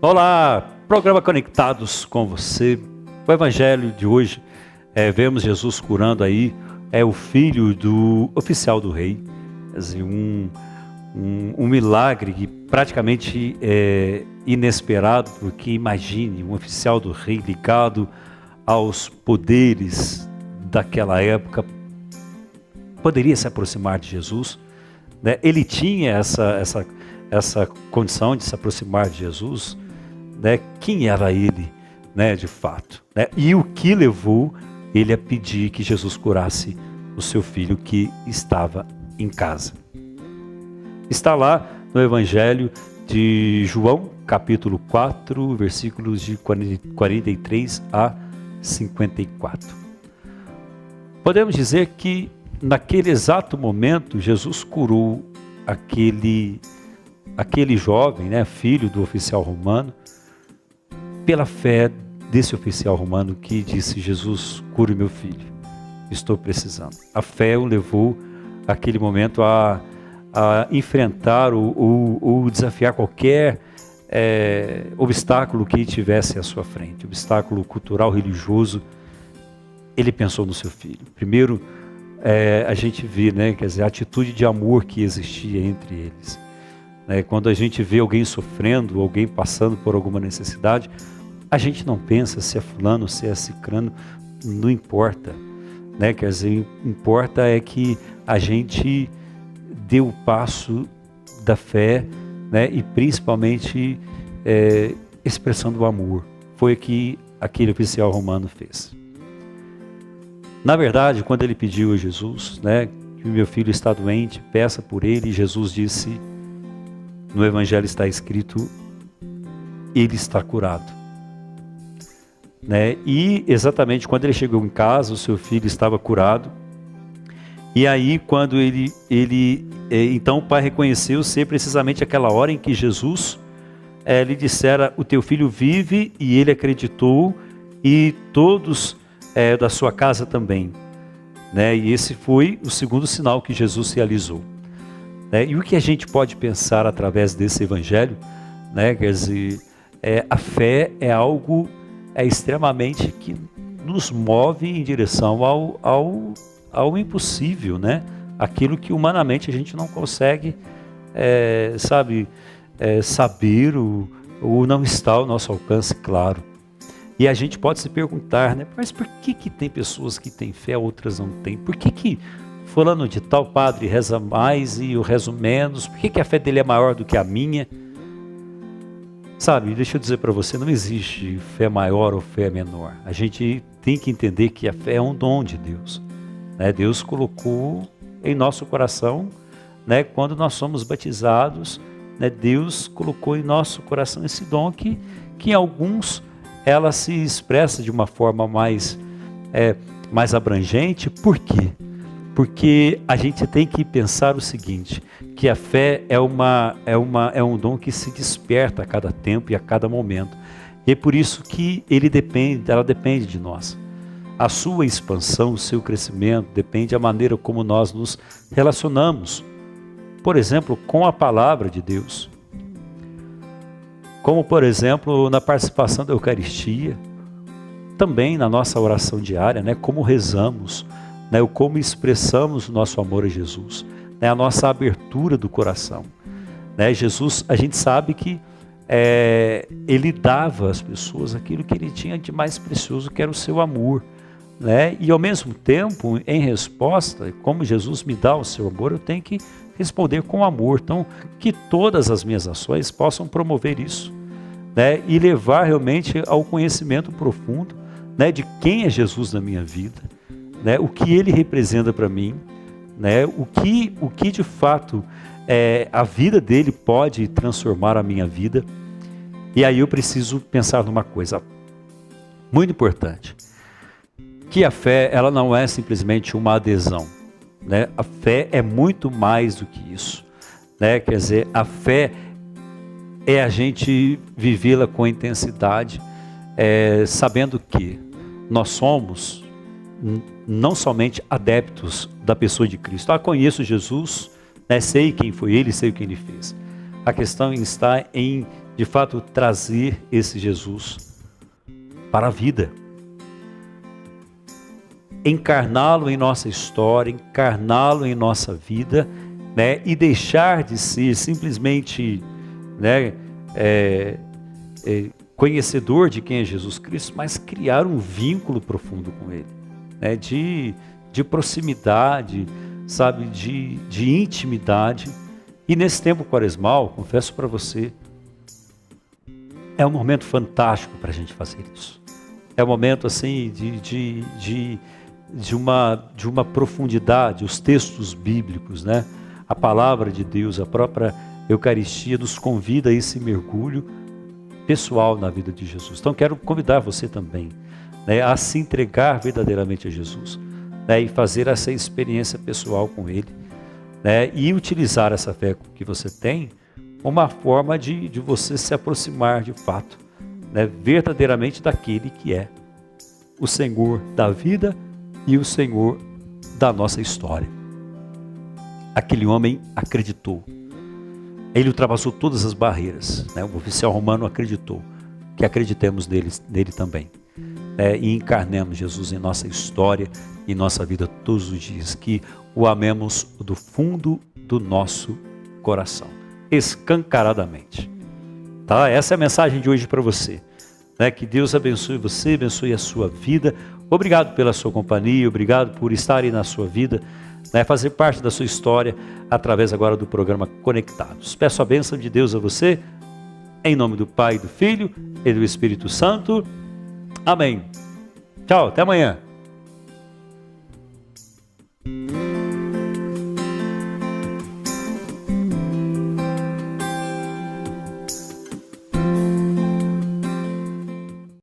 Olá, programa Conectados com você. O evangelho de hoje, vemos Jesus curando aí, o filho do oficial do rei. Assim, um milagre que praticamente é inesperado, porque imagine um oficial do rei ligado aos poderes daquela época, poderia se aproximar de Jesus, né? Ele tinha essa condição de se aproximar de Jesus, né? Quem era ele, né, de fato, né? E o que levou ele a pedir que Jesus curasse o seu filho que estava em casa. Está lá no Evangelho de João, capítulo 4, versículos de 43 a 54. Podemos dizer que naquele exato momento Jesus curou aquele jovem, né, filho do oficial romano, pela fé desse oficial romano que disse: Jesus, cure meu filho, estou precisando. A fé o levou naquele momento a enfrentar ou desafiar qualquer obstáculo que tivesse à sua frente, obstáculo cultural, religioso. Ele pensou no seu filho. Primeiro, a gente vê, né, quer dizer, a atitude de amor que existia entre eles. Quando a gente vê alguém sofrendo, alguém passando por alguma necessidade, a gente não pensa se é fulano, se é cicrano, não importa, né? Quer dizer, importa é que a gente dê o passo da fé, né? E principalmente expressando o amor. Foi o que aquele oficial romano fez. Na verdade, quando ele pediu a Jesus, né, que o meu filho está doente, peça por ele, Jesus disse, no Evangelho está escrito, ele está curado. Né? E exatamente quando ele chegou em casa, o seu filho estava curado. E aí quando então o pai reconheceu ser precisamente aquela hora em que Jesus lhe dissera: o teu filho vive, e ele acreditou, e todos da sua casa também. Né? E esse foi o segundo sinal que Jesus realizou. Né? E o que a gente pode pensar através desse evangelho, né? Quer dizer, a fé é algo extremamente que nos move em direção ao impossível, né? Aquilo que humanamente a gente não consegue, saber ou não está ao nosso alcance, claro. E a gente pode se perguntar, né? Mas por que tem pessoas que têm fé, outras não têm? Por que fulano de tal padre reza mais e eu rezo menos? Por que a fé dele é maior do que a minha? Sabe, deixa eu dizer para você, não existe fé maior ou fé menor. A gente tem que entender que a fé é um dom de Deus. Né? Deus colocou em nosso coração, né, quando nós somos batizados, né, Deus colocou em nosso coração esse dom que em alguns ela se expressa de uma forma mais abrangente. Por quê? Porque a gente tem que pensar o seguinte, que a fé é um dom que se desperta a cada tempo e a cada momento. E é por isso que ela depende de nós. A sua expansão, o seu crescimento, depende da maneira como nós nos relacionamos. Por exemplo, com a palavra de Deus. Como, por exemplo, na participação da Eucaristia. Também na nossa oração diária, né? Como rezamos, né, como expressamos o nosso amor a Jesus, né, a nossa abertura do coração. Né, Jesus, a gente sabe que ele dava às pessoas aquilo que ele tinha de mais precioso, que era o seu amor. Né, e ao mesmo tempo, em resposta, como Jesus me dá o seu amor, eu tenho que responder com amor. Então, que todas as minhas ações possam promover isso, né, e levar realmente ao conhecimento profundo, né, de quem é Jesus na minha vida. Né, o que ele representa para mim, né, o que de fato a vida dele pode transformar a minha vida. E aí eu preciso pensar numa coisa muito importante, que a fé ela não é simplesmente uma adesão, né? A fé é muito mais do que isso, né? Quer dizer, a fé é a gente vivê-la com intensidade, sabendo que nós somos não somente adeptos da pessoa de Cristo. Conheço Jesus, né, sei quem foi ele, sei o que ele fez. A questão está em de fato trazer esse Jesus para a vida. Encarná-lo em nossa história, encarná-lo em nossa vida, né? E deixar de ser simplesmente, né, conhecedor de quem é Jesus Cristo, mas criar um vínculo profundo com Ele, né? De proximidade, sabe, de intimidade. E nesse tempo quaresmal, confesso para você, é um momento fantástico para a gente fazer isso. É um momento assim de uma profundidade, os textos bíblicos, né? A palavra de Deus, a própria Eucaristia nos convida a esse mergulho pessoal na vida de Jesus. Então quero convidar você também, né, a se entregar verdadeiramente a Jesus, né, e fazer essa experiência pessoal com Ele, né, e utilizar essa fé que você tem uma forma de você se aproximar de fato, né, verdadeiramente daquele que é o Senhor da vida e o Senhor da nossa história. Aquele homem acreditou. Ele ultrapassou todas as barreiras, né? O oficial romano acreditou. Que acreditemos nele também, né? E encarnemos Jesus em nossa história, em nossa vida todos os dias. Que o amemos do fundo do nosso coração, escancaradamente. Tá? Essa é a mensagem de hoje para você. Né? Que Deus abençoe você, abençoe a sua vida. Obrigado pela sua companhia, obrigado por estar aí na sua vida, né, fazer parte da sua história através agora do programa Conectados. Peço a bênção de Deus a você, em nome do Pai, do Filho e do Espírito Santo. Amém. Tchau, até amanhã.